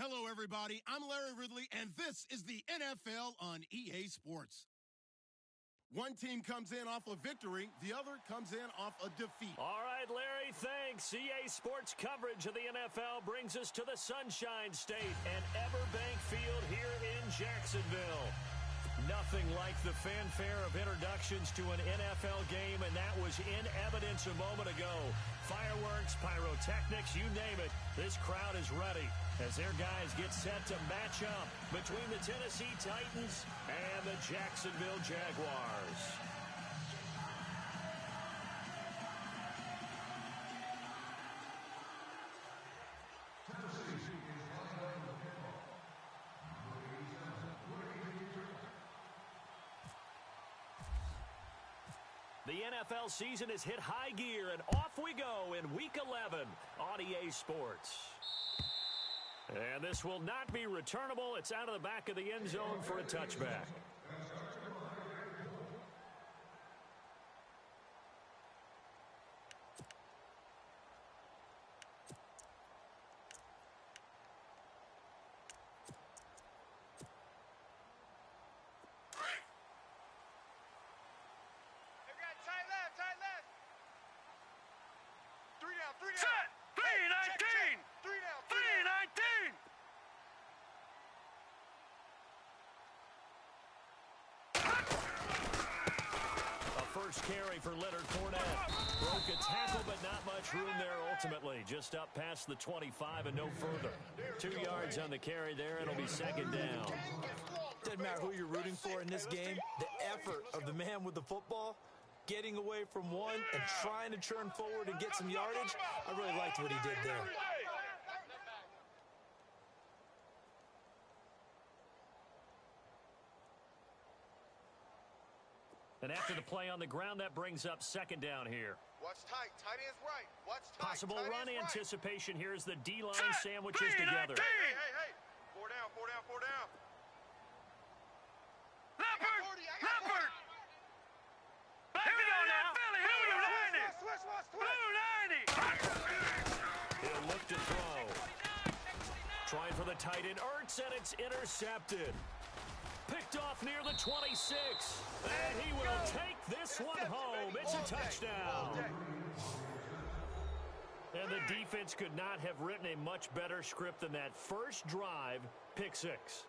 Hello, everybody. I'm Larry Ridley, and this is the NFL on EA Sports. One team comes in off a victory, the other comes in off a defeat. All right, Larry, thanks. EA Sports coverage of the NFL brings us to the Sunshine State and Everbank Field here in Jacksonville. Nothing like the fanfare of introductions to an NFL game, and that was in evidence a moment ago. Fireworks, pyrotechnics, you name it. This crowd is ready as their guys get set to match up between the Tennessee Titans and the Jacksonville Jaguars. The NFL season has hit high gear, and off we go in Week 11 on EA Sports. And this will not be returnable. It's out of the back of the end zone for a touchback. First carry for Leonard Fournette. Broke a tackle, but not much room there ultimately. Just up past the 25 and no further. 2 yards on the carry there, and it'll be second down. Doesn't matter who you're rooting for in this game. The effort of the man with the football, getting away from one and trying to turn forward and get some yardage, I really liked what he did there. And after the play on the ground, that brings up second down here. Watch tight. Tight end's right. Watch tight. Possible tight run right. Anticipation here as the D-line sandwiches together. Hey. 4 down. Leopard! Here we go now. Blue 90! He'll look to throw. Trying for the tight end, Ertz, and it's intercepted. Picked off near the 26. And he will take this one home. It's a touchdown. And the defense could not have written a much better script than that first drive, pick six.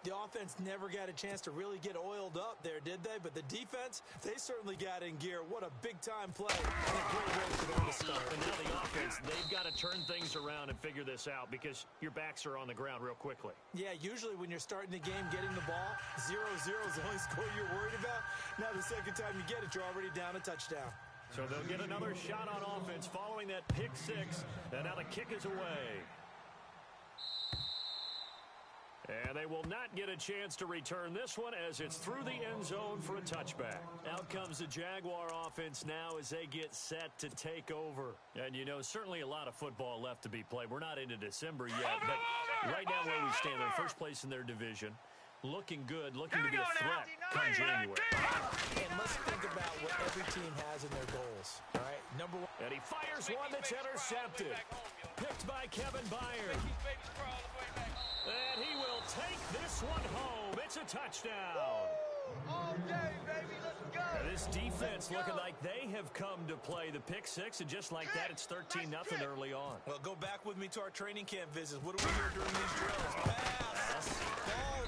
The offense never got a chance to really get oiled up there, did they? But the defense, they certainly got in gear. What a big-time play. And a great way for them to start. And now the offense, they've got to turn things around and figure this out because your backs are on the ground real quickly. Yeah, usually when you're starting the game, getting the ball, 0-0 is the only score you're worried about. Now the second time you get it, you're already down a touchdown. So they'll get another shot on offense following that pick six. And now the kick is away. And they will not get a chance to return this one as it's through the end zone for a touchback. Out comes the Jaguar offense now as they get set to take over. And, you know, certainly a lot of football left to be played. We're not into December yet, but right now where we stand, they're first place in their division. Looking good, looking to be a threat come January. And let's think about what every team has in their goals. All right, number one. And he fires one that's intercepted. Picked by Kevin Byard. And he will take this one home. It's a touchdown. All day, baby. Let's go. And this defense looking like they have come to play the pick six, and just like that, it's 13-0 early on. Well, go back with me to our training camp visits. What do we hear during these drills? Pass.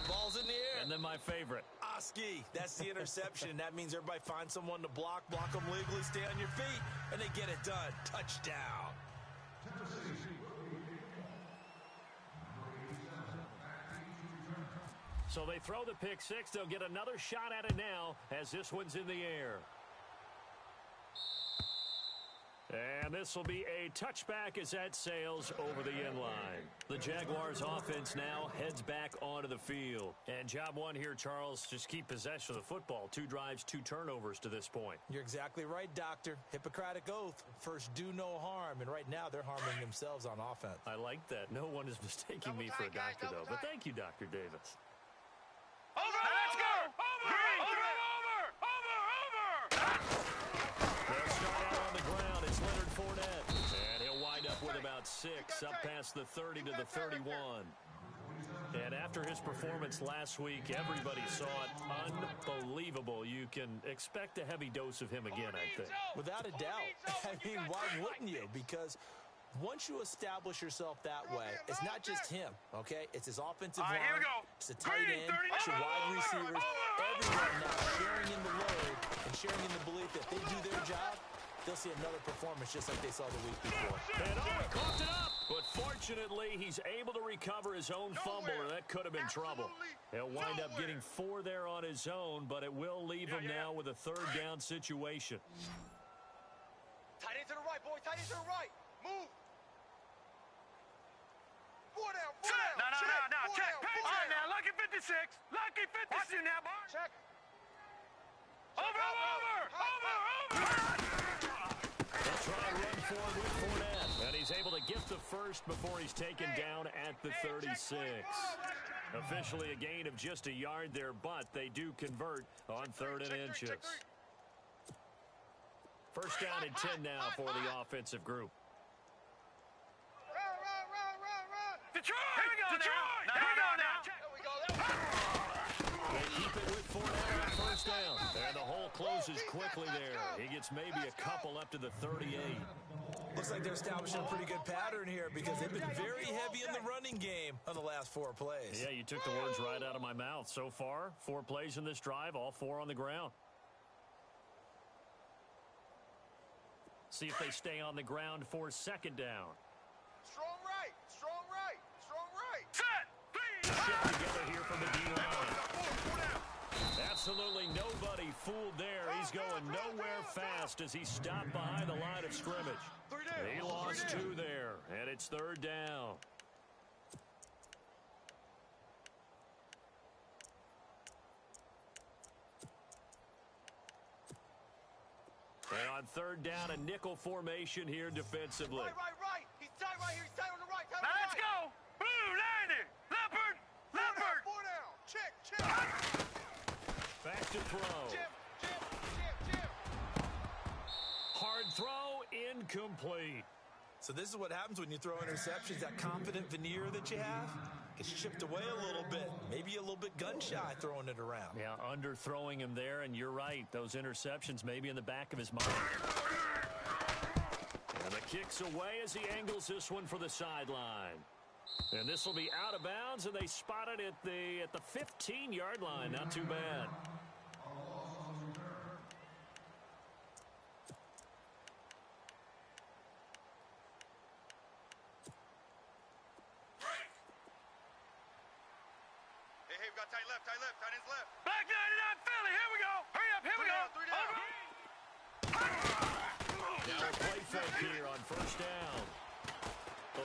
Ball's in the air. And then my favorite. Oski. That's the interception. That means everybody finds someone to block them legally, stay on your feet, and they get it done. Touchdown. So they throw the pick six. They'll get another shot at it now as this one's in the air. And this will be a touchback as that sails over the end line. The Jaguars offense now heads back onto the field. And job one here, Charles, just keep possession of the football. 2 drives, 2 turnovers to this point. You're exactly right, Doctor. Hippocratic oath. First, do no harm. And right now, they're harming themselves on offense. I like that. No one is mistaking me for a doctor, though. But thank you, Dr. Davis. Over! Let's go! Over! They'll start out on the ground. It's Leonard Fournette. And he'll wind up with about 6, up past the 30 to the 31. And after his performance last week, everybody saw it unbelievable. You can expect a heavy dose of him again, I think. Without a doubt. I mean, why wouldn't you? Because once you establish yourself that way, it's not just him, okay? It's his offensive line, here we go. it's the tight end, it's your wide receivers, everyone now sharing in the load and sharing in the belief that if they do their job, they'll see another performance just like they saw the week before. And he coughed it up. But fortunately, he's able to recover his own fumble, or that could have been trouble. He'll wind up getting 4 there on his own, but it will leave him now with a 3rd down situation. Tight end to the right, boy. Tight end to the right. Move. 4 down. 4 down. No. Check. Down, All right, now. Lucky 56. Lucky 56. Watch you now, boy. Check. Over. They'll try and run forward with Fournette. And he's able to get the first before he's taken down at the 36. Officially a gain of just a yard there, but they do convert on 3rd and inches. First down and 10 now for the offensive group. Run. Detroit. Here we go now. There we go. They keep it with Fournette on first down. And the hole closes quickly there. He gets maybe a couple up to the 38. Looks like they're establishing a pretty good pattern here because they've been very heavy in the running game on the last 4 plays. Yeah, you took the words right out of my mouth. So far, 4 plays in this drive, all 4 on the ground. See if they stay on the ground for 2nd down. Strong right. Set. Please. Shift together here from the D-line. 4 down. Absolutely nobody fooled there. He's going nowhere fast as he stopped behind the line of scrimmage. 3 down. He lost 2 there, and it's 3rd down. And on 3rd down, a nickel formation here defensively. Right. He's tight right here. He's tight on the right. Now let's go. Blue, landing. Leopard. 4 down. Check. Back to throw. Jim. Hard throw, incomplete. So this is what happens when you throw interceptions. That confident veneer that you have gets chipped away a little bit. Maybe a little bit gun-shy throwing it around. Yeah, underthrowing him there, and you're right. Those interceptions maybe in the back of his mind. And the kick's away as he angles this one for the sideline. And this will be out of bounds, and they spot it at the 15-yard line. Not too bad. Hey, we got tight left. Tight end's left. Black 99 Philly. Here we go. Hurry up. Here we go. 3 down. Now a play fake here on first down.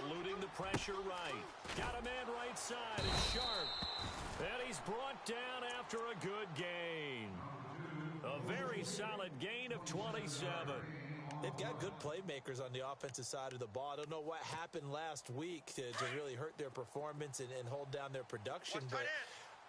Eluding the pressure right. Got a man right side. It's Sharp. And he's brought down after a good gain. A very solid gain of 27. They've got good playmakers on the offensive side of the ball. I don't know what happened last week to really hurt their performance and hold down their production, but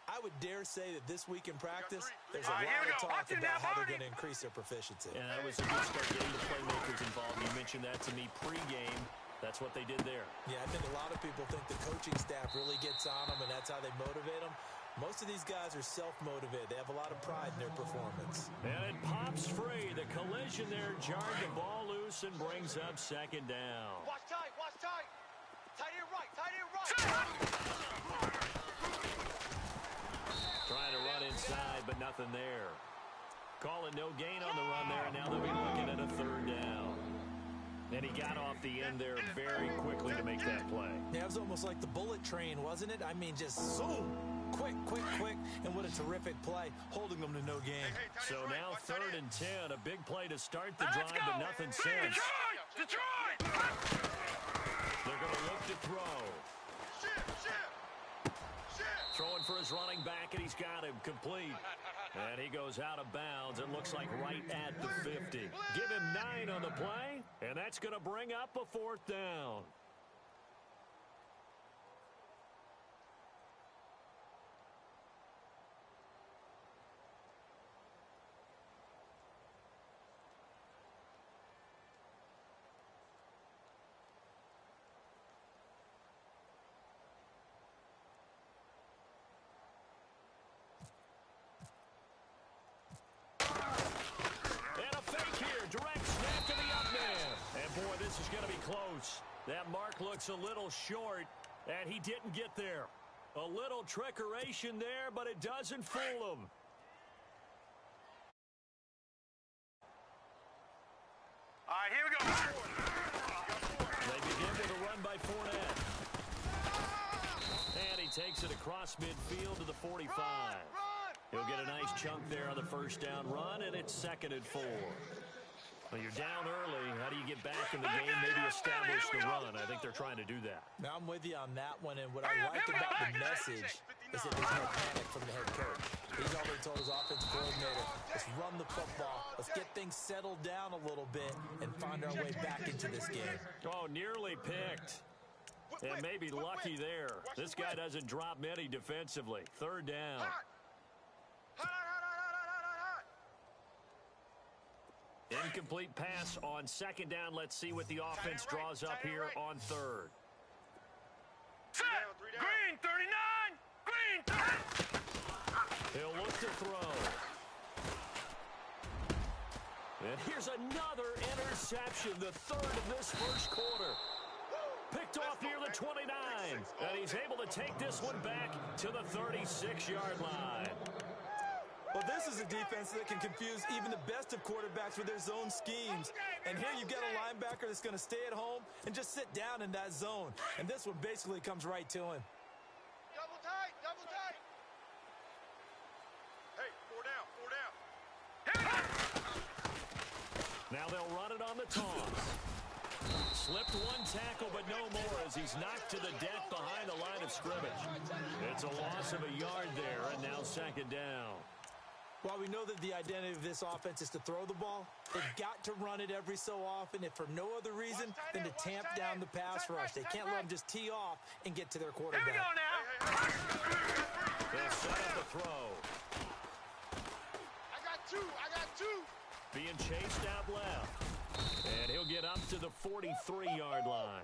I would dare say that this week in practice, there's a lot of talk about how they're going to increase their proficiency. And that was a good start getting the playmakers involved. You mentioned that to me pregame. That's what they did there. Yeah, I think a lot of people think the coaching staff really gets on them, and that's how they motivate them. Most of these guys are self-motivated. They have a lot of pride in their performance. And it pops free. The collision there jarred the ball loose and brings up 2nd down. Watch tight. Tight end right. Trying to run inside, but nothing there. Call it no gain on the run there, and now they'll be looking at a 3rd down. And he got off the end there very quickly to make that play. Yeah, it was almost like the bullet train, wasn't it? I mean, just zoom, quick, and what a terrific play, holding them to no gain. So now 3rd and 10, a big play to start the drive, but nothing since. Detroit! They're going to look to throw. Shift. Throwing for his running back, and he's got him complete. And he goes out of bounds. It looks like right at the 50. Give him 9 on the play, and that's going to bring up a 4th down. this is going to be close. That mark looks a little short, and he didn't get there. A little trickeration there, but it doesn't fool him. All right, here we go. They begin with a run by Fournette. And he takes it across midfield to the 45. He'll get a nice chunk there on the first down run, and it's 2nd and 4. Well, you're down early. How do you get back in the game, maybe establish the run? I think they're trying to do that. Now, I'm with you on that one, and what I like about the message is that there's no panic from the head coach. He's already told his offensive coordinator, let's run the football, let's get things settled down a little bit, and find our way back into this game. Oh, nearly picked. And maybe lucky there. This guy doesn't drop many defensively. 3rd down. Incomplete pass on 2nd down. Let's see what the offense draws up here on 3rd. Set. Green 39. Green 30. He'll look to throw. And here's another interception, the 3rd of this first quarter. Picked off near the 29. And he's able to take this one back to the 36-yard line. Well, this is a defense that can confuse even the best of quarterbacks with their zone schemes. And here you've got a linebacker that's going to stay at home and just sit down in that zone. And this one basically comes right to him. Double tight, double tight. Hey, 4 down, 4 down. Now they'll run it on the toss. Slipped one tackle, but no more as he's knocked to the deck behind the line of scrimmage. It's a loss of a yard there, and now 2nd down. While we know that the identity of this offense is to throw the ball, they've got to run it every so often, if for no other reason than to tamp down the pass rush. They can't let them just tee off and get to their quarterback. Here we go now. They'll set up the throw. I got two. Being chased out left. And he'll get up to the 43-yard line.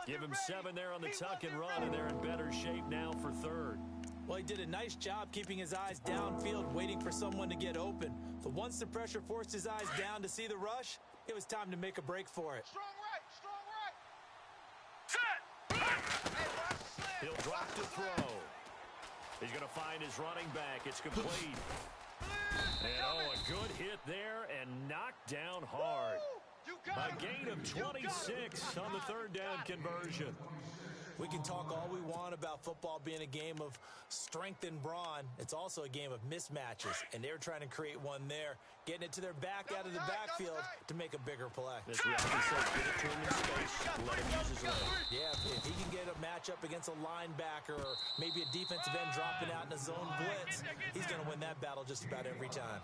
Give him 7 there on the tuck and run, and they're in better shape now for 3rd. Well, he did a nice job keeping his eyes downfield, waiting for someone to get open. But once the pressure forced his eyes down to see the rush, it was time to make a break for it. Strong right. Set. He'll drop to throw. He's going to find his running back. It's complete. And, oh, a good hit there and knocked down hard. A gain of 26 on the 3rd down conversion. We can talk all we want about football being a game of strength and brawn. It's also a game of mismatches, and they're trying to create one there, getting it to their back out of the backfield to make a bigger play. This reality says get it to him in space, let him use his leg. Yeah, if he can get a matchup against a linebacker or maybe a defensive end dropping out in a zone blitz, he's going to win that battle just about every time.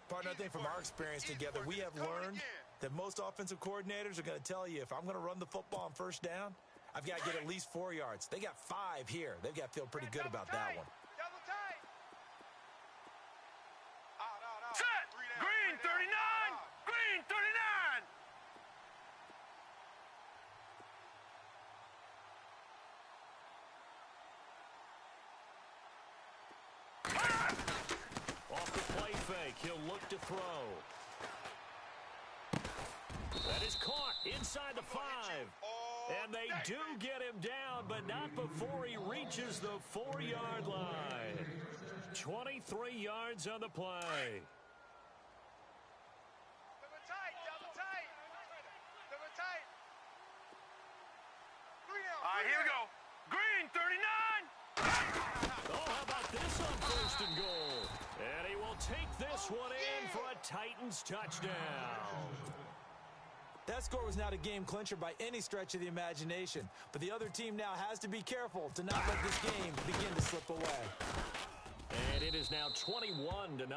Partner, I think from our experience together, we have learned that most offensive coordinators are going to tell you, if I'm going to run the football on 1st down, I've got to get at least 4 yards. They got 5 here. They've got to feel pretty good about that one. Double tight. Set. Green 39. Green 39. Off the play fake, he'll look to throw. That is caught inside the 5. And they do get him down, but not before he reaches the 4-yard line. 23 yards on the play. Double tight, double tight. Double tight. All right, here we go. Green 39. Oh, how about this on 1st and goal? And he will take this one in for a Titans touchdown. That score was not a game clincher by any stretch of the imagination, but the other team now has to be careful to not let this game begin to slip away. And it is now 21-0.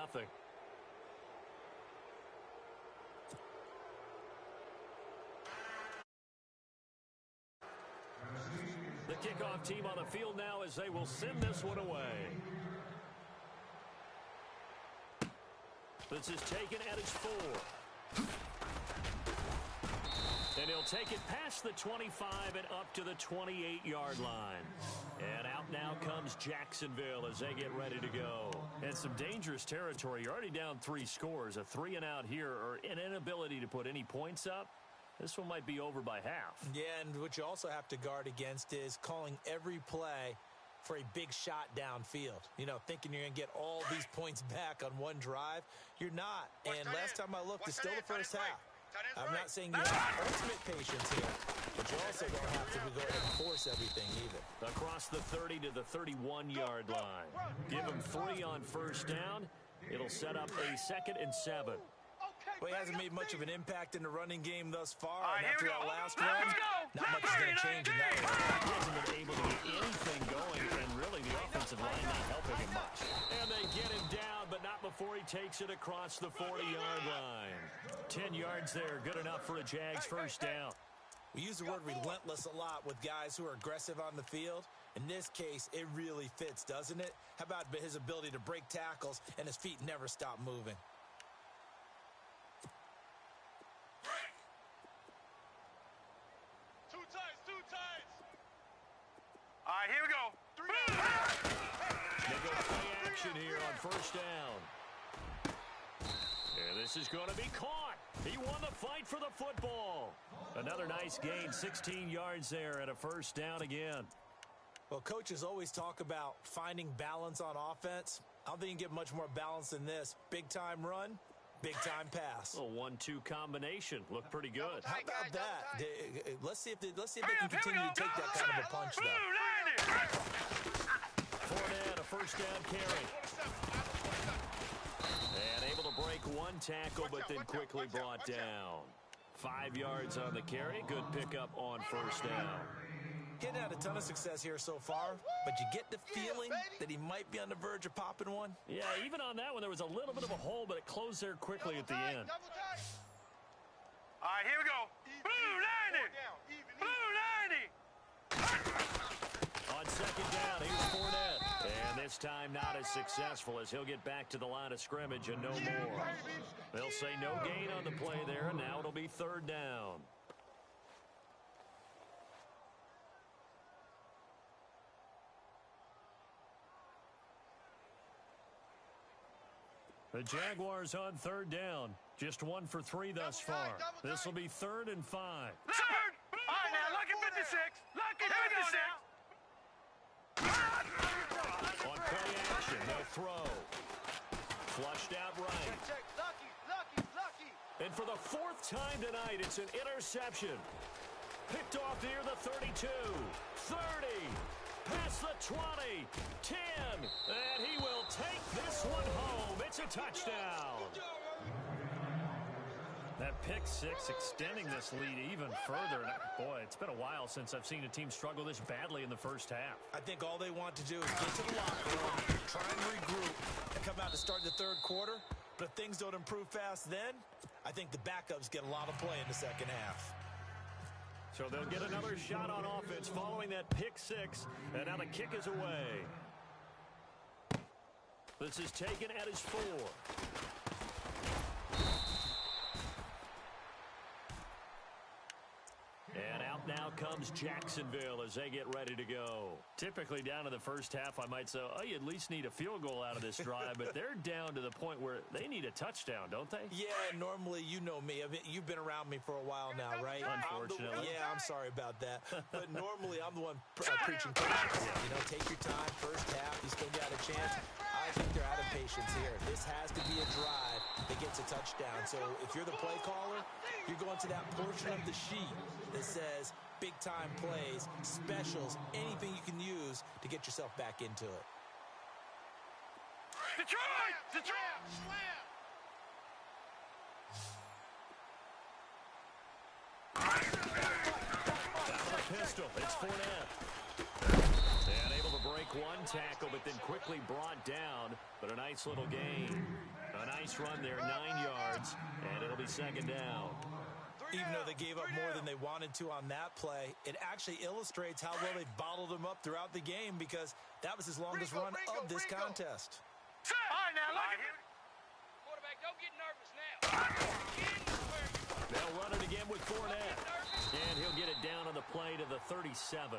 The kickoff team on the field now as they will send this one away. This is taken at its 4. And he'll take it past the 25 and up to the 28-yard line. And out now comes Jacksonville as they get ready to go. And some dangerous territory. You're already down 3 scores. A 3-and-out here or an inability to put any points up. This one might be over by half. Yeah, and what you also have to guard against is calling every play for a big shot downfield. You know, thinking you're going to get all these points back on one drive. You're not. And last time I looked, it's still the first half. I'm not saying you have ultimate patience here, but you also don't have to go ahead and force everything either. Across the 30 to the 31-yard line. Give him 3 on first down. It'll set up a 2nd and 7. Well, he hasn't made much of an impact in the running game thus far. And after that last run, not much is going to change in that area. He hasn't been able to get anything going, and really the offensive line not helping him much. And they get him down, but not before he takes it across the 40-yard line. 10 yards there, good enough for a Jags first down. We use the word relentless a lot with guys who are aggressive on the field. In this case, it really fits, doesn't it? How about his ability to break tackles and his feet never stop moving? All right, here we go. They go play action here on first down. And this is going to be caught. He won the fight for the football. Another nice gain, 16 yards there, and a first down again. Well, coaches always talk about finding balance on offense. I don't think you can get much more balance than this. Big-time run, big-time pass. A 1-2 combination. Looked pretty good. How about that? Let's see if they can continue to take that kind of a punch, though. Fournette, a first down carry. And able to break one tackle, but then quickly brought down. 5 yards on the carry. Good pickup on first down. Getting had a ton of success here so far, but you get the feeling that he might be on the verge of popping one. Yeah, even on that one, there was a little bit of a hole, but it closed there quickly at the end. All right, here we go. Blue 90. On second down, here's Fournette. And this time not as successful as he'll get back to the line of scrimmage and no more. They'll say no gain on the play there, and now it'll be third down. The Jaguars on third down. Just 1 for 3 thus far. This will be 3rd and 5. All right, now, lucky 56. Lucky 56. On play action, they'll throw. Flushed out right. And for the 4th time tonight, it's an interception. Picked off near the 32, 30, past the 20, 10, and he will take this one home. It's a touchdown. That pick 6 extending this lead even further. Boy, it's been a while since I've seen a team struggle this badly in the first half. I think all they want to do is get to the locker room, try and regroup, and come out to start the third quarter. But if things don't improve fast then, I think the backups get a lot of play in the second half. So they'll get another shot on offense following that pick 6, and now the kick is away. This is taken at his 4. And out now comes Jacksonville as they get ready to go. Typically down to the first half, I might say, oh, you at least need a field goal out of this drive, but they're down to the point where they need a touchdown, don't they? Yeah, normally, you know me. You've been around me for a while now, right? Unfortunately. I'm sorry about that. But normally, I'm the one preaching patience. You know, take your time, first half, you still got a chance. I think they're out of patience here. This has to be a drive that gets a touchdown. So if you're the play caller, you're going to that portion of the sheet that says big-time plays, specials, anything you can use to get yourself back into it. Detroit! Pistol, it's Fournette. And able to break one tackle, but then quickly brought down. But a nice little gain. A nice run there, 9 yards, and it'll be second down. Even though they gave up more than they wanted to on that play, it actually illustrates how well they bottled him up throughout the game because that was his longest run of this contest. All right, now, look at Quarterback, don't get nervous now. They'll run it again with Fournette. And he'll get it down on the play to the 37.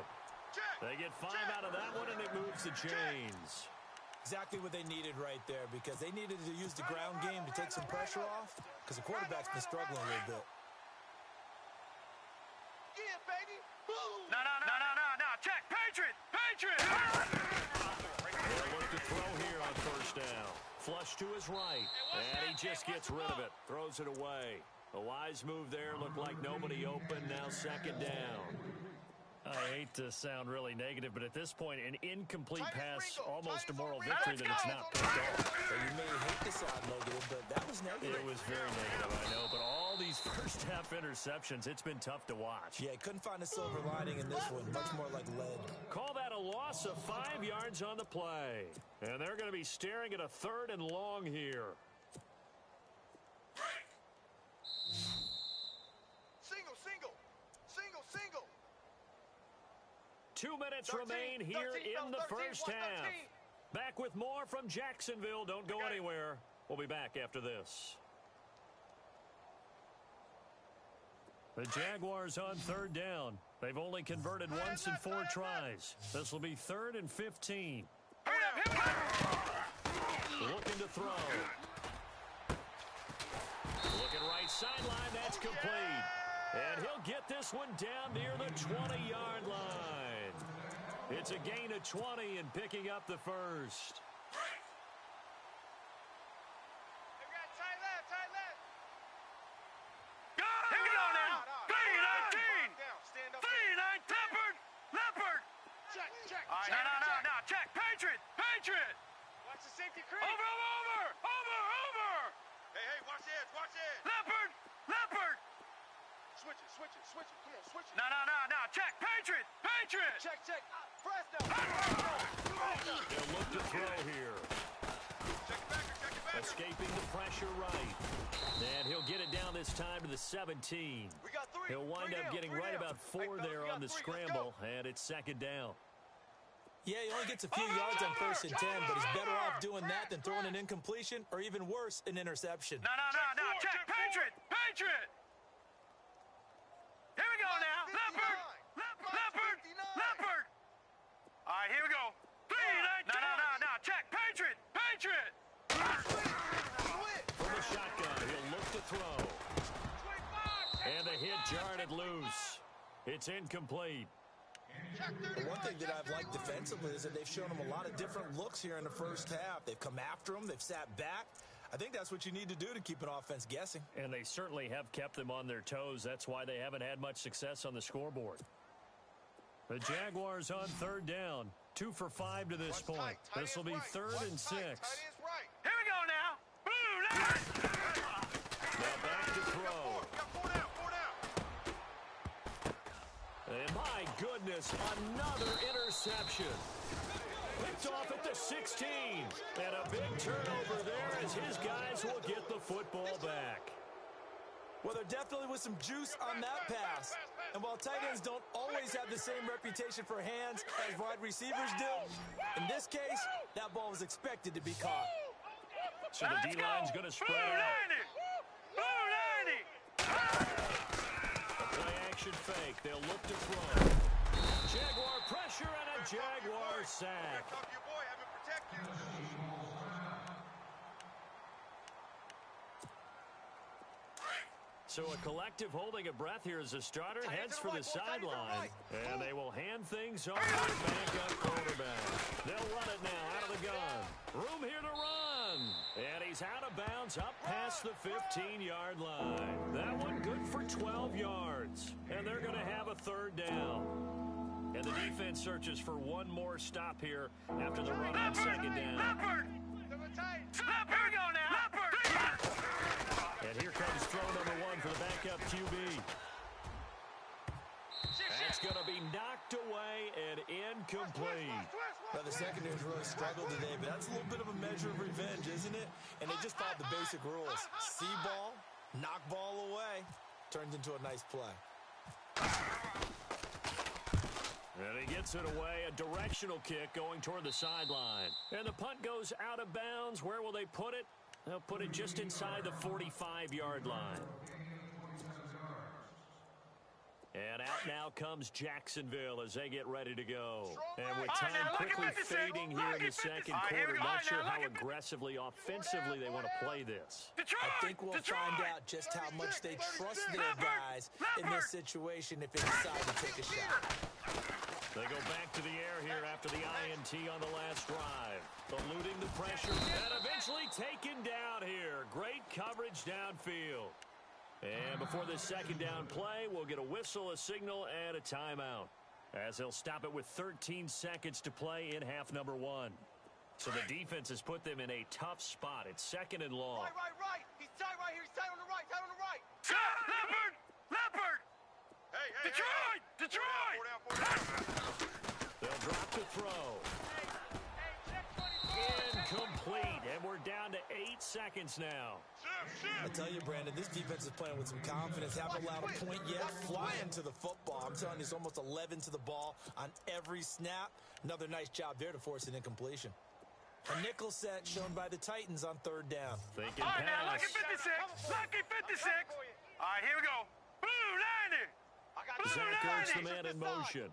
They get 5 out of that one, and it moves the chains. Exactly what they needed right there because they needed to use the ground game to take some pressure off because the quarterback's been struggling a little bit. They'll look to throw here on first down. Flush to his right, and he just gets rid of it. Throws it away. A wise move there. Looked like nobody open. Now second down. I hate to sound really negative, but at this point, an incomplete pass, almost a moral victory that it's not picked off. So you may hate to sound negative, but that was negative. It was very negative, I know, but all these first-half interceptions, it's been tough to watch. Yeah, couldn't find a silver lining in this one. Much more like lead. Call that a loss of 5 yards on the play. And they're going to be staring at a 3rd and long here. Single. 2 minutes remain here in the first half. Back with more from Jacksonville. Don't go anywhere. We'll be back after this. The Jaguars on 3rd down. They've only converted once in 4 tries. This will be 3rd and 15. Looking to throw. Looking right sideline. That's complete. And he'll get this one down near the 20-yard line. It's a gain of 20 and picking up the first. No. Check. Patriot. Watch the safety creep. Over. Hey, watch this. Leopard. Switch it. Come on, switch it. No. Check. Patriot. Check. Fresno. They'll look to throw here. Check it back. Escaping the pressure right. And he'll get it down this time to the 17. We got 3. He'll wind up getting right about 4 there on the scramble, and it's second down. Yeah, he only gets a few yards on 1st and 10, but he's better off doing that than throwing an incompletion or even worse, an interception. No. Check. Patriot. Here we go now. Leopard. All right, here we go. 3-9. No. Check. Patriot. From the shotgun, he'll look to throw. And the hit jarred it loose. It's incomplete. The one thing that I've liked defensively is that they've shown him a lot of different looks here in the first half. They've come after him. They've sat back. I think that's what you need to do to keep an offense guessing. And they certainly have kept them on their toes. That's why they haven't had much success on the scoreboard. The Jaguars on 3rd down. 2 for 5 to this point. This will be 3rd and 6. Here we go now. Blue line. Now back to throw. And my goodness, another interception. Picked off at the 16. And a big turnover there as his guys will get the football back. Well, there definitely was some juice on that pass. And while tight ends don't always have the same reputation for hands as wide receivers do, in this case, that ball was expected to be caught. So the D-line's going to spread out. A play-action fake. They'll look to throw. Jaguar pressure and a Jaguar sack. So a collective holding of breath here as the starter heads for the sideline. And they will hand things over to their backup quarterback. They'll run it now out of the gun. Room here to run. And he's out of bounds up past the 15-yard line. That one good for 12 yards. And they're going to have a 3rd down. And the defense searches for one more stop here after the run on 2nd down. Leopard! Here we go now! Leopard! And here comes throw number 1 for the backup QB. That's going to be knocked away and incomplete. Well, the secondary's really struggled today, but that's a little bit of a measure of revenge, isn't it? And they just followed the basic rules. See ball, knock ball away, turns into a nice play. And he gets it away, a directional kick going toward the sideline. And the punt goes out of bounds. Where will they put it? They'll put it just inside the 45-yard line. And out now comes Jacksonville as they get ready to go. And with time quickly fading here in the second quarter, not sure how aggressively, offensively they want to play this. I think we'll find out just how much they trust their guys in this situation if they decide to take a shot. They go back to the air here after after the INT on the last drive. Eluding the pressure and eventually taken down here. Great coverage downfield. And before this second down play, we'll get a whistle, a signal, and a timeout, as they'll stop it with 13 seconds to play in half number 1. So the defense has put them in a tough spot. It's second and long. Right. He's tight right here. He's tight on the right. Leopard! Hey, Detroit! They'll drop to throw. Incomplete, and we're down to 8 seconds now. I tell you, Brandon, this defense is playing with some confidence. Haven't allowed a point yet. Flying to the football. I'm telling you, it's almost 11 to the ball on every snap. Another nice job there to force an incompletion. A nickel set shown by the Titans on third down. Thinking All right, now, pass. Lucky 56. All right, here we go. Blue 90. Zach Ertz, the man in motion.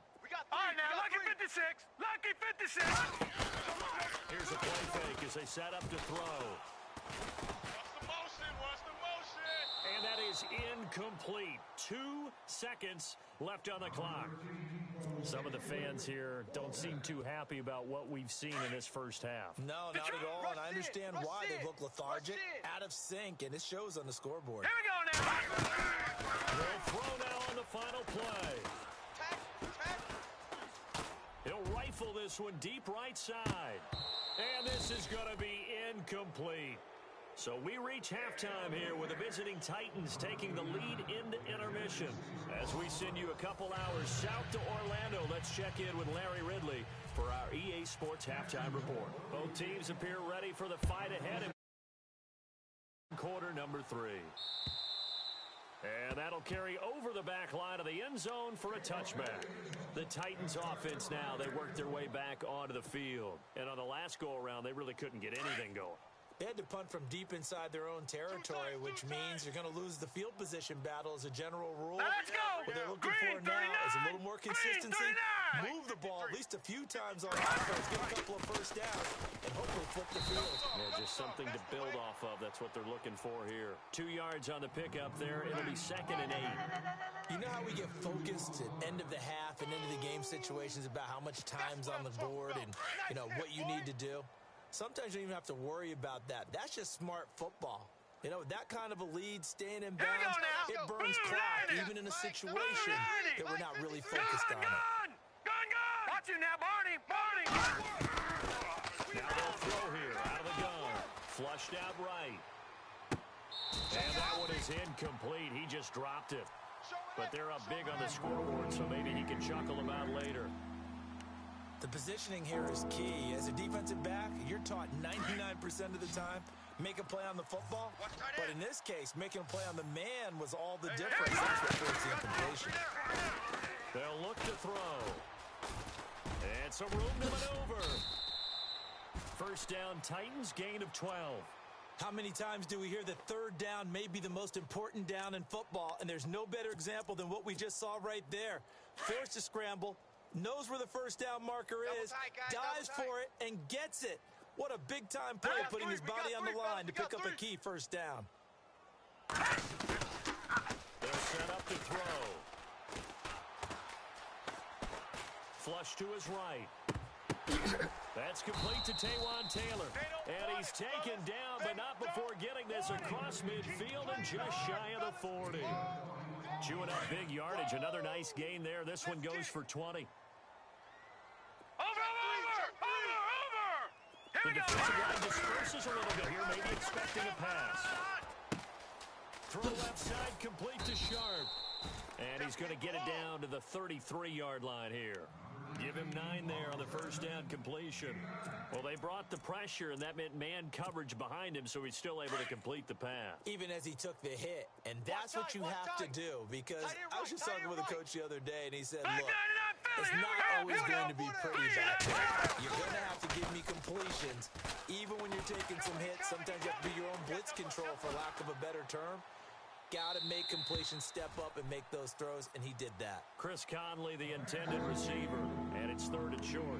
All right, now, Lucky 56. Lucky 56. Here's a play fake as they set up to throw. What's the motion? And that is incomplete. 2 seconds left on the clock. Some of the fans here don't seem too happy about what we've seen in this first half. No, not at all, and I understand why. They look lethargic, out of sync, and it shows on the scoreboard. Here we go now. They'll throw now on the final play. He'll rifle this one deep right side. And this is going to be incomplete. So we reach halftime here with the visiting Titans taking the lead into intermission. As we send you a couple hours south to Orlando, let's check in with Larry Ridley for our EA Sports Halftime Report. Both teams appear ready for the fight ahead in quarter number 3. And that'll carry over the back line of the end zone for a touchback. The Titans offense now, they worked their way back onto the field. And on the last go-around, they really couldn't get anything going. They had to punt from deep inside their own territory, which means you're going to lose the field position battle as a general rule. Let's go! What they're looking for now is a little more consistency. Move the ball at least a few times on offense, get a couple of first downs, and hopefully flip the field. Yeah, just something to build off of. That's what they're looking for here. 2 yards on the pickup there. It'll be second and 8. You know how we get focused at end of the half and end of the game situations about how much time's on the board and, you know, what you need to do? Sometimes you don't even have to worry about that. That's just smart football. You know, that kind of a lead, staying in bounds, it burns clock, even in a situation that we're not really focused on it. Gun! Watch it now, Barney! Now they'll throw here, out of the gun. Flushed out right. And that one is incomplete. He just dropped it. But they're up big on the scoreboard, so maybe he can chuckle about later. The positioning here is key. As a defensive back, you're taught 99% of the time, make a play on the football. But in this case, making a play on the man was all the difference. That's what forced the incompletion. They'll look to throw. And some room to maneuver. First down, Titans, gain of 12. How many times do we hear that third down may be the most important down in football? And there's no better example than what we just saw right there. Forced to scramble. Knows where the first down marker is, dives for it, and gets it. What a big-time play, putting his body on the line to pick up a key first down. They're set up to throw. Flush to his right. That's complete to Taywan Taylor. And he's taken down, but not before getting this across midfield and just shy of the 40. Chewing up big yardage. Another nice gain there. This one goes for 20. The defensive line disperses a little bit here, maybe expecting a pass. Throw left side, complete to Sharp. And he's going to get it down to the 33-yard line here. Give him 9 there on the first down completion. Well, they brought the pressure, and that meant man coverage behind him, so he's still able to complete the pass. Even as he took the hit. And that's what you have to do, because I was just talking with a coach the other day, and he said, look, it's not always going to be pretty back there. You're going to have to give me completions. Even when you're taking some hits, sometimes you have to be your own blitz control, for lack of a better term. Got to make completions, step up, and make those throws, and he did that. Chris Conley, the intended receiver, and it's third and short.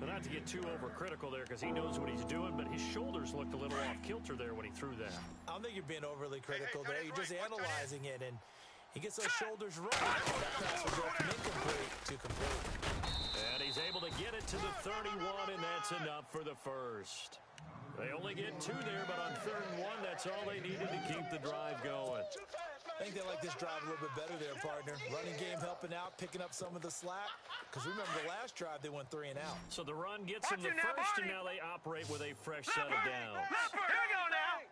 But not to get too overcritical there, because he knows what he's doing, but his shoulders looked a little off kilter there when he threw that. I don't think you're being overly critical there. You're just analyzing it, and he gets those shoulders right. That pass will go from incomplete to complete. And he's able to get it to the 31, and that's enough for the first. They only get 2 there, but on 3rd and 1, that's all they needed to keep the drive going. I think they like this drive a little bit better there, partner. Running game helping out, picking up some of the slack. Because remember, the last drive, they went 3 and out. So the run gets them the first, and now they operate with a fresh set of downs. Here we go now.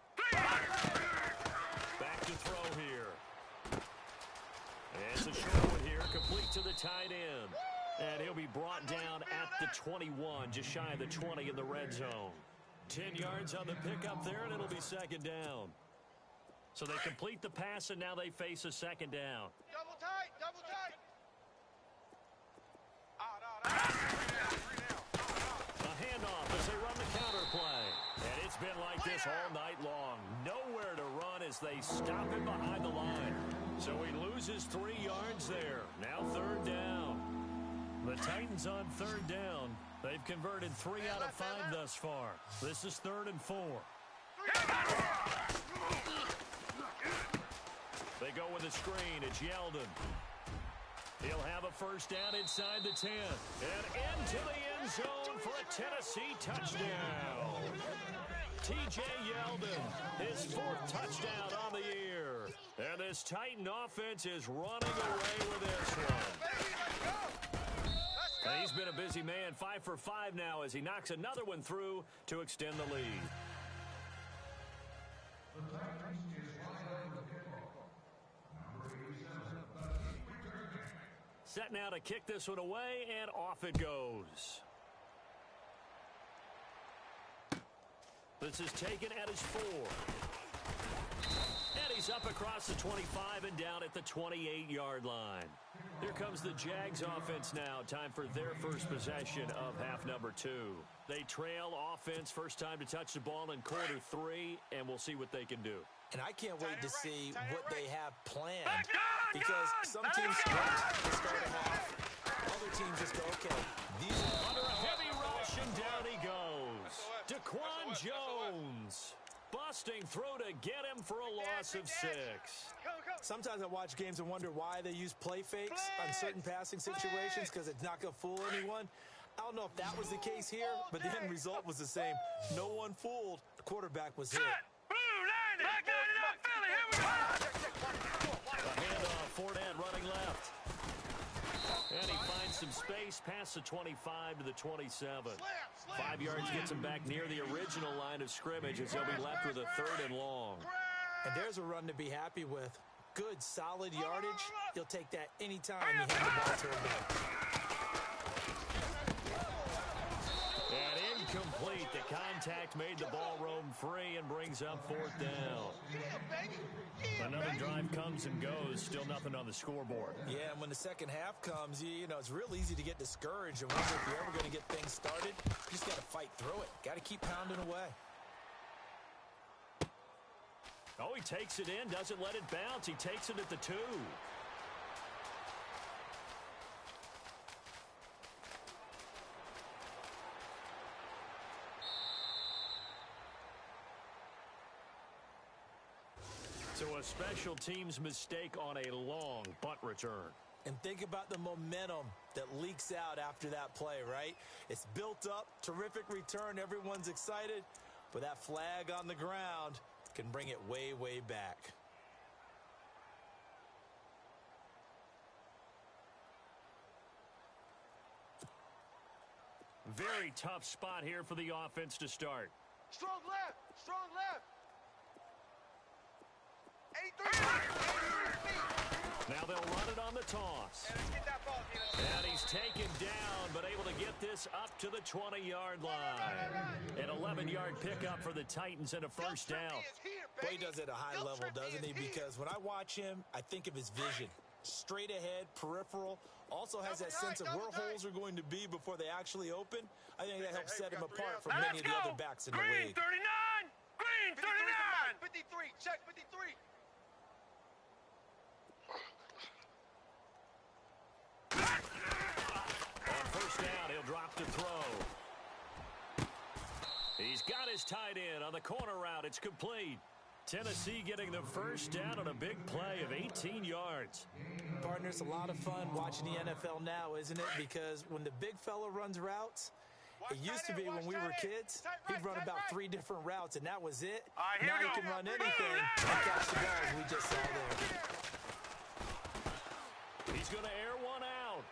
Back to throw here. It's a short one here, complete to the tight end. And he'll be brought down at the 21, just shy of the 20 in the red zone. 10 yards on the pickup there, and it'll be 2nd down. So they complete the pass, and now they face a 2nd down. Double tight, double tight. A handoff as they run the counter play. And it's been like this all night long. Nowhere to run as they stop him behind the line. So he loses 3 yards there. Now 3rd down. The Titans on 3rd down. They've converted 3 out of 5 thus far. This is 3rd and 4. They go with a screen. It's Yeldon. He'll have a first down inside the 10. And into the end zone for a Tennessee touchdown. T.J. Yeldon, his 4th touchdown on the year. And this Titan offense is running away with this one. And he's been a busy man, 5 for 5 now as he knocks another one through to extend the lead. Set now to kick this one away, and off it goes. This is taken at his 4. And he's up across the 25 and down at the 28-yard line. Here comes the Jags offense now. Time for their first possession of half number 2. They trail offense, first time to touch the ball in quarter 3, and we'll see what they can do. And I can't wait to see what they have planned. Because some teams start a half. Other teams just go, okay, these are under a heavy rush, and down he goes. Daquan Jones busting through to get him for a loss of 6. Sometimes I watch games and wonder why they use play fakes on certain passing situations because it's not going to fool anyone. I don't know if that was the case here, but the end result was the same. No one fooled. The quarterback was hit. A handoff, Fournette running left. And he finds some space past the 25 to the 27. 5 yards gets him back near the original line of scrimmage as he'll be left with a 3rd and long. And there's a run to be happy with. Good, solid yardage. He'll take that anytime you hand the ball to him. And incomplete. The contact made the ball roam free and brings up 4th down. Another drive comes and goes. Still nothing on the scoreboard. Yeah, and when the second half comes, you know, it's real easy to get discouraged and wonder if you're ever going to get things started. You just got to fight through it. Got to keep pounding away. Oh, he takes it in, doesn't let it bounce. He takes it at the 2. So a special teams mistake on a long punt return. And think about the momentum that leaks out after that play, right? It's built up, terrific return, everyone's excited, but that flag on the ground can bring it way, way back. Very tough spot here for the offense to start. Strong left, strong left. 83. Now they'll run it on the toss. Let's get that ball, And he's taken down, but able to get this up to the 20-yard line. An 11-yard pickup for the Titans and a first down. Boy, he does it at a high level, doesn't he? Because when I watch him, I think of his vision. Straight ahead, peripheral. Also has that sense of where holes are going to be before they actually open. I think that helps set him apart from many of the other backs in the league. Green 39! Green 39! 53, check 53. On first down, he'll drop to throw. He's got his tight end on the corner route. It's complete. Tennessee getting the first down on a big play of 18 yards. Partner, it's a lot of fun watching the NFL now, isn't it? Because when the big fella runs routes, it used to be when we were kids, he'd run about 3 different routes, and that was it. Now he can run anything and catch the balls we just saw there. He's going to air one out.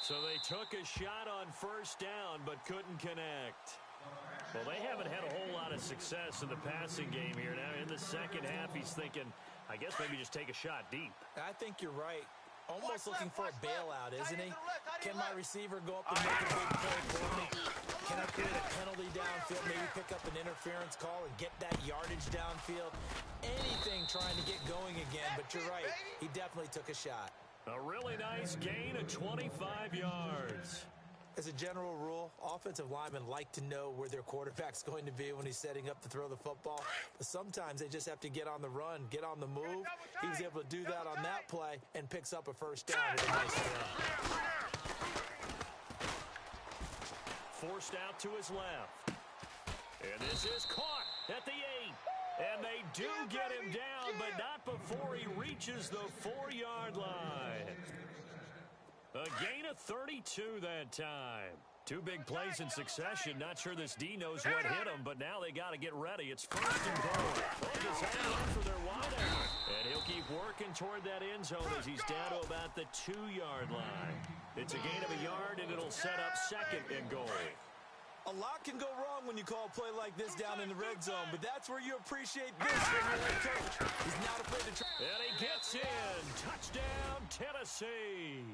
So they took a shot on first down but couldn't connect. Well, they haven't had a whole lot of success in the passing game here. Now, in the second half, he's thinking, I guess maybe just take a shot deep. I think you're right. Almost looking for a bailout, isn't he? Can my receiver go up and make a big play for me? Can I create a penalty downfield, maybe pick up an interference call and get that yardage downfield? Anything trying to get going again, but you're right. He definitely took a shot. A really nice gain of 25 yards. As a general rule, offensive linemen like to know where their quarterback's going to be when he's setting up to throw the football. But sometimes they just have to get on the run, get on the move. He was able to do that on that play and picks up a first down with a nice throw. Forced out to his left. And this is caught at the 8. And they do get him down, but not before he reaches the 4-yard line. A gain of 32 that time. 2 big plays in succession. Not sure this D knows what hit him, but now they got to get ready. It's first and goal. Just hang on for their wideout. And he'll keep working toward that end zone as he's down to about the 2-yard line. It's a gain of a yard, and it'll set up second and goal. A lot can go wrong when you call a play like this down in the red zone, but that's where you appreciate this from your head coach. He's not afraid to try. And he gets in. Touchdown, Tennessee.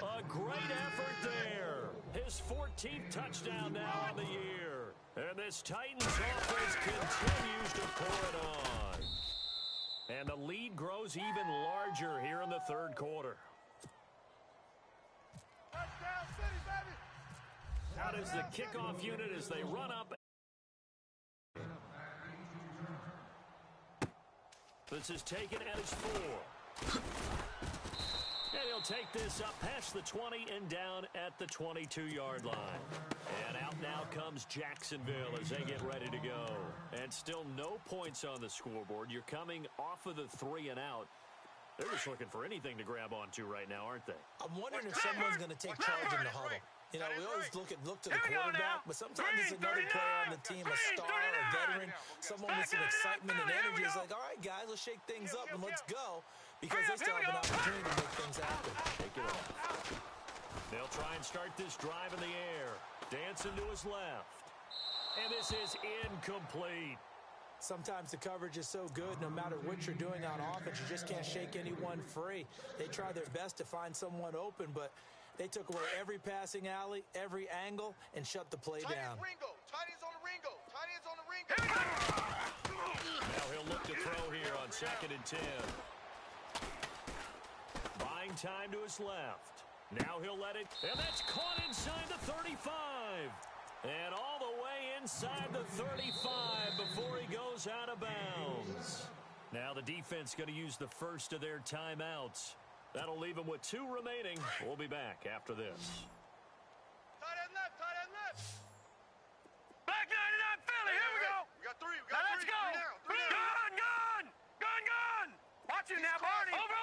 A great effort there. His 14th touchdown now on the year. And this Titans offense continues to pour it on. And the lead grows even larger here in the third quarter. Touchdown City, baby. Out is the kickoff unit as they run up. This is taken at his 4. And he'll take this up past the 20 and down at the 22-yard line. And out now comes Jacksonville as they get ready to go. And still no points on the scoreboard. You're coming off of the 3 and out. They're just looking for anything to grab onto right now, aren't they? I'm wondering if someone's going to take charge in the huddle. You know, we always look to the quarterback, but sometimes it's another player on the team, a star, a veteran, someone with some excitement and energy. It's like, all right, guys, let's shake things up and let's go, because they still have an opportunity to make things happen. Take it off. They'll try and start this drive in the air. Dancing to his left. And this is incomplete. Sometimes the coverage is so good, no matter what you're doing on offense, you just can't shake anyone free. They try their best to find someone open, but they took away every passing alley, every angle, and shut the play down. Tight ends on the Ringo. Tight ends on the Ringo. Now he'll look to throw here on 2nd and 10. Buying time to his left. Now he'll let it, and that's caught inside the 35. And all the way inside the 35 before he goes out of bounds. Now the defense going to use the first of their timeouts. That'll leave them with 2 remaining. We'll be back after this. Tight end left, tight end left. Black 99 Philly, here we go. We got 3, we Now got 3. let's go. Three down. Gun. Watch it now, Barney. Over.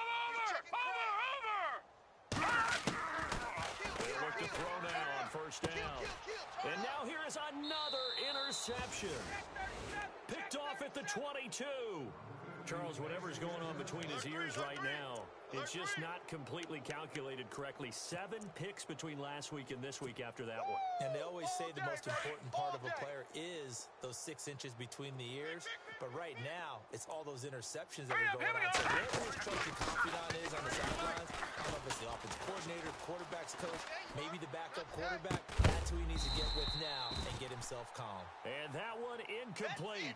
They look to throw now on first down. And now here is another interception. Picked off at the 22. Charles, whatever's going on between his ears right now, it's just not completely calculated correctly. 7 picks between last week and this week after that one. And they always say the most important part of a player is those 6 inches between the ears. But right now, it's all those interceptions that are going on. So wherever his coaching confidant is on the sidelines, I don't know if it's the offensive coordinator, quarterback's coach, maybe the backup quarterback, that's who he needs to get with now and get himself calm. And that one incomplete.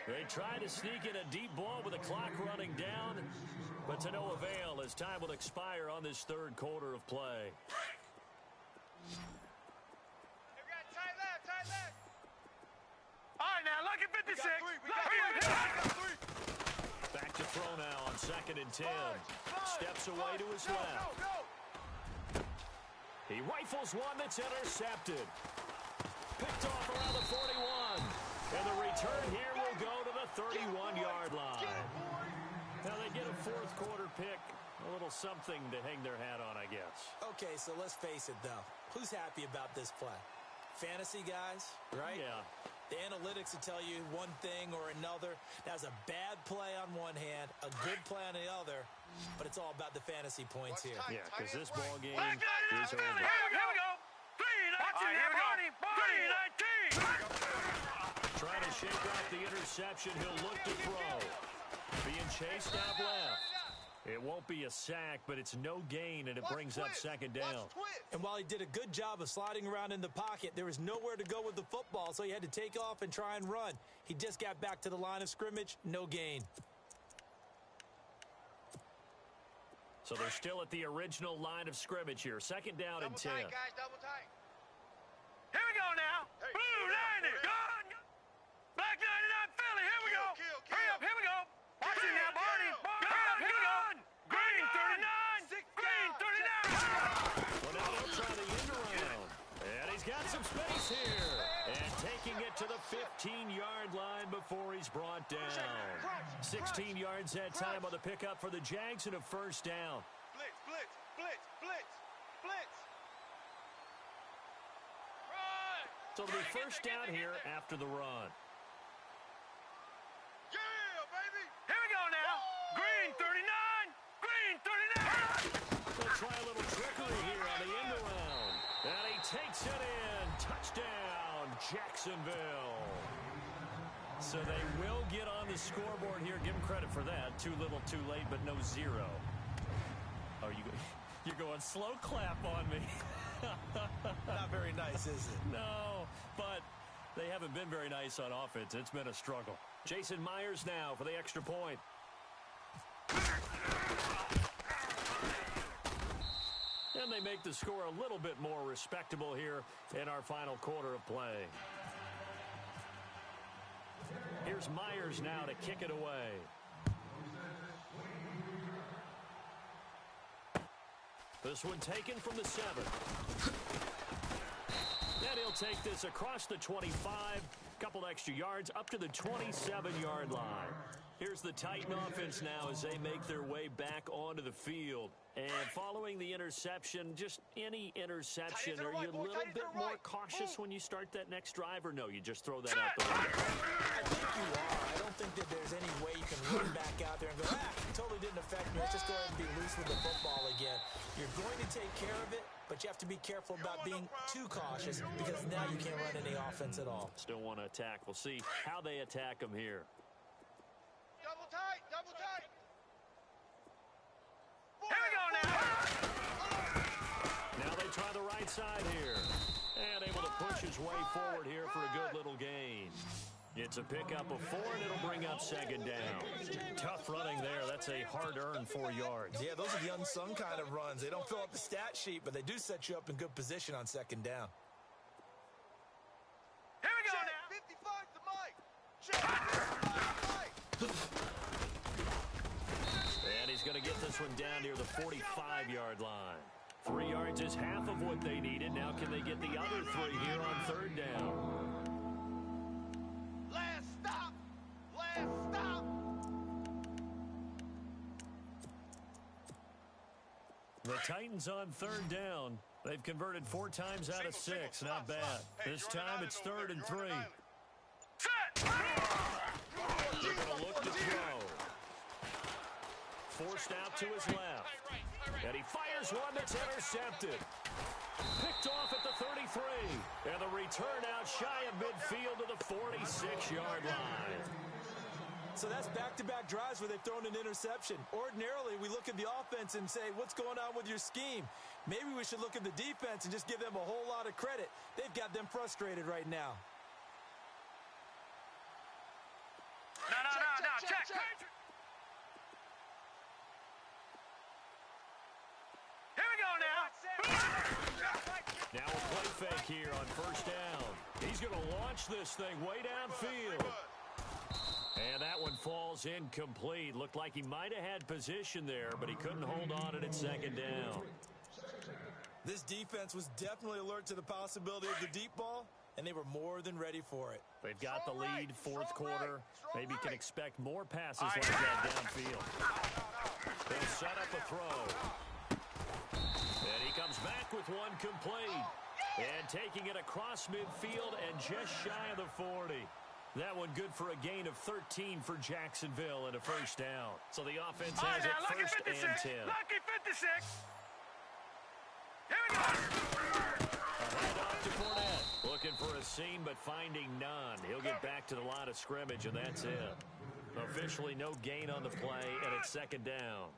They try to sneak in a deep ball with the clock running down, but to no avail as time will expire on this third quarter of play. All right, now, look at 56. We got 3. Back to throw now on 2nd and 10. Steps away to his left. He rifles one that's intercepted. Picked off around the 41. And the return here will go to 31-yard line. Now they get a fourth quarter pick. A little something to hang their hat on, I guess. Okay, so let's face it, though. Who's happy about this play? Fantasy guys, right? Yeah. The analytics will tell you one thing or another. That's a bad play on one hand, a good play on the other, but it's all about the fantasy points here. Yeah, because this ball game Back line is it up, over. Here we go. 3-19. 3-19. Trying to shake off the interception. He'll look to throw. Being chased out left. It won't be a sack, but it's no gain, and it brings up second down. And while he did a good job of sliding around in the pocket, there was nowhere to go with the football, so he had to take off and try and run. He just got back to the line of scrimmage, no gain. So they're still at the original line of scrimmage here. Second down and 10. Double tight, guys, double tight. Here we go now. Hey, Blue hey, 90. hey. Gone. Black 99 Philly. Here we go. Kill. Hurry up. Here we go. Watch it now, Barney. Hurry up. Here we go. Green 39. Green 39. Well, now they'll try the end around. And he's got some space here. And taking it to the 15-yard line before he's brought down. 16 yards that time on the pickup for the Jags and a first down. Blitz. So it'll be first down here after the run. Yeah, baby. Here we go now. Green 39. Green 39. They'll try a little trickery here on the end around. And he takes it in. Touchdown, Jacksonville. So they will get on the scoreboard here. Give them credit for that. Too little, too late, but no zero. Oh, you're going slow clap on me. Not very nice, is it? No, but they haven't been very nice on offense. It's been a struggle. Jason Myers now for the extra point. And they make the score a little bit more respectable here in our final quarter of play. Here's Myers now to kick it away. This one taken from the 7. And he'll take this across the 25. Couple extra yards up to the 27-yard line. Here's the Titan offense now as they make their way back onto the field. And following the interception, just any interception, are you a little bit more cautious when you start that next drive, or no, you just throw that out the window? I think you are. I don't think that there's any way you can run back out there and go, it totally didn't affect me. Let's just go ahead and be loose with the football again. You're going to take care of it, but you have to be careful about being too cautious because now you can't run any offense at all. Still want to attack. We'll see how they attack them here. Double tight. Here we go now. Now they try the right side here. And able to push his way forward here for a good little gain. It's a pickup of 4, and it'll bring up second down. Tough running there. That's a hard-earned 4 yards. Yeah, those are the unsung kind of runs. They don't fill up the stat sheet, but they do set you up in good position on second down. Here we go Check. now. 55 to Mike. Check. 55 to Mike. And he's going to get this one down near the 45-yard line. 3 yards is half of what they needed. Now can they get the other 3 here on third down? Last stop. The Titans on third down. They've converted 4 times out of 6. Not bad. This time it's 3rd and 3. Set. They're going to look to throw. Forced out to his left. And he fires one that's intercepted. Picked off at the 33. And the return out shy of midfield to the 46-yard line. So that's back-to-back drives where they've thrown an interception. Ordinarily, we look at the offense and say, what's going on with your scheme? Maybe we should look at the defense and just give them a whole lot of credit. They've got them frustrated right now. No. Check. Here we go now. Now a play fake here on first down. He's going to launch this thing way downfield. And that one falls incomplete. Looked like he might have had position there, but he couldn't hold on at second down. This defense was definitely alert to the possibility of the deep ball, and they were more than ready for it. They've got the lead, fourth quarter. Maybe can expect more passes like that downfield. They'll set up a throw. And he comes back with one complete. And taking it across midfield and just shy of the 40. That one good for a gain of 13 for Jacksonville and a first down. So the offense has it first and 10. Lucky 56. Here we go. Handoff to Fournette. Looking for a seam, but finding none. He'll get back to the line of scrimmage, and that's it. Officially no gain on the play, and it's second down.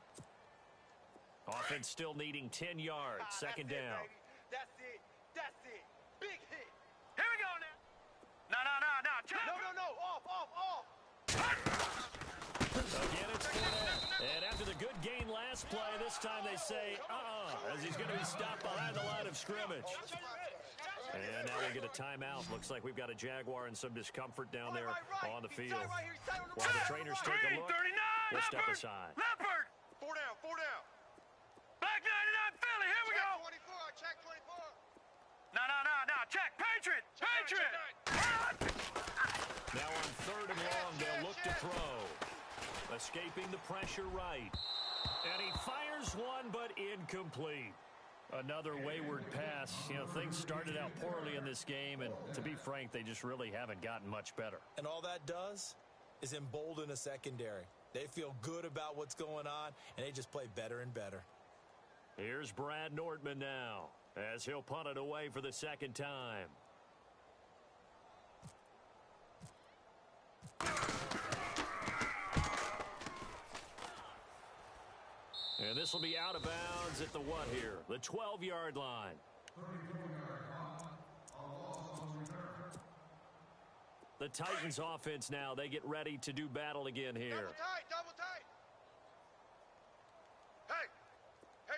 Offense still needing 10 yards. Second down. That's it. That's it. Big hit. Here we go now. No. No. Off. Again, it's Fournette. And after the good gain last play, this time they say, as he's going to be stopped behind the line of scrimmage. And now we'll get a timeout. Looks like we've got a Jaguar in some discomfort down there on the field. While the trainers take a look, we'll step aside. Leopard. 4 down. Black 99 Philly. Here we go. Check 24. No. Check. Patriot. Now on third and long, they'll look to throw. Escaping the pressure right. And he fires one, but incomplete. Another wayward pass. You know, things started out poorly in this game, and to be frank, they just really haven't gotten much better. And all that does is embolden a secondary. They feel good about what's going on, and they just play better and better. Here's Brad Nortman now, as he'll punt it away for the second time. And this will be out of bounds at the what here? The 12-yard line. The Titans offense now, they get ready to do battle again here. Double tight. Hey.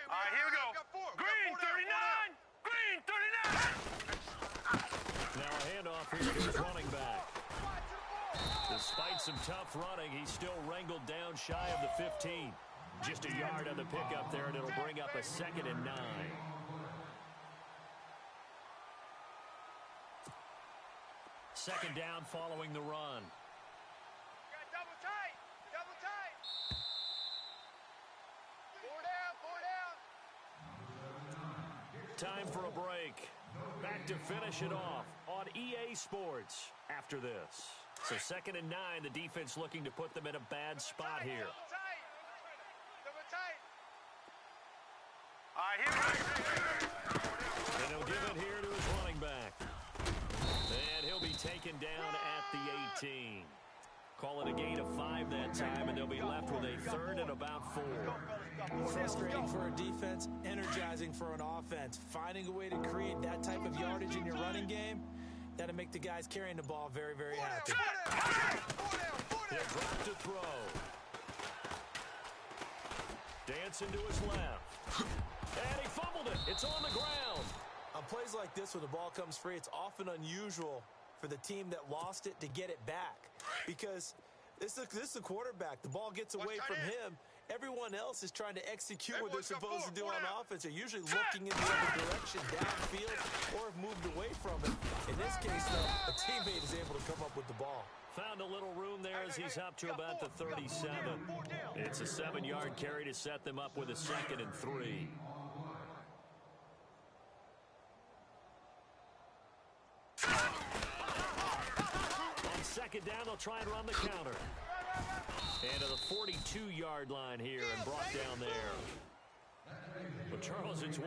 All right, here we go. Green 39. Now a handoff here to his running back. Despite some tough running, he's still wrangled down shy of the 15. Just a yard on the pickup there, and it'll bring up a 2nd and 9. Second down following the run. Double tight. 4 down. Time for a break. Back to finish it off on EA Sports after this. So 2nd and 9, the defense looking to put them in a bad spot here. Double tight. All right, here we go. And he'll give it here to his running back. And he'll be taken down at the 18. Call it a gain of 5 that time, and they'll be left with a 3rd and about 4. Frustrating for a defense, energizing for an offense. Finding a way to create that type of yardage in your running game, that'll make the guys carrying the ball very, very happy. He'll drop to throw. Dancing to his left. And he fumbled it. It's on the ground. On plays like this, when the ball comes free, it's often unusual for the team that lost it to get it back. Because this is the quarterback. The ball gets away from him. Everyone else is trying to execute what they're supposed to do on offense. They're usually looking in the other direction, downfield, or have moved away from it. In this case, though, a teammate is able to come up with the ball. Found a little room there as he's up to about the 37. It's a 7-yard carry to set them up with a 2nd and 3. On second down, they'll try and run the counter. And to the 42-yard line here and brought down there. But Charles, it's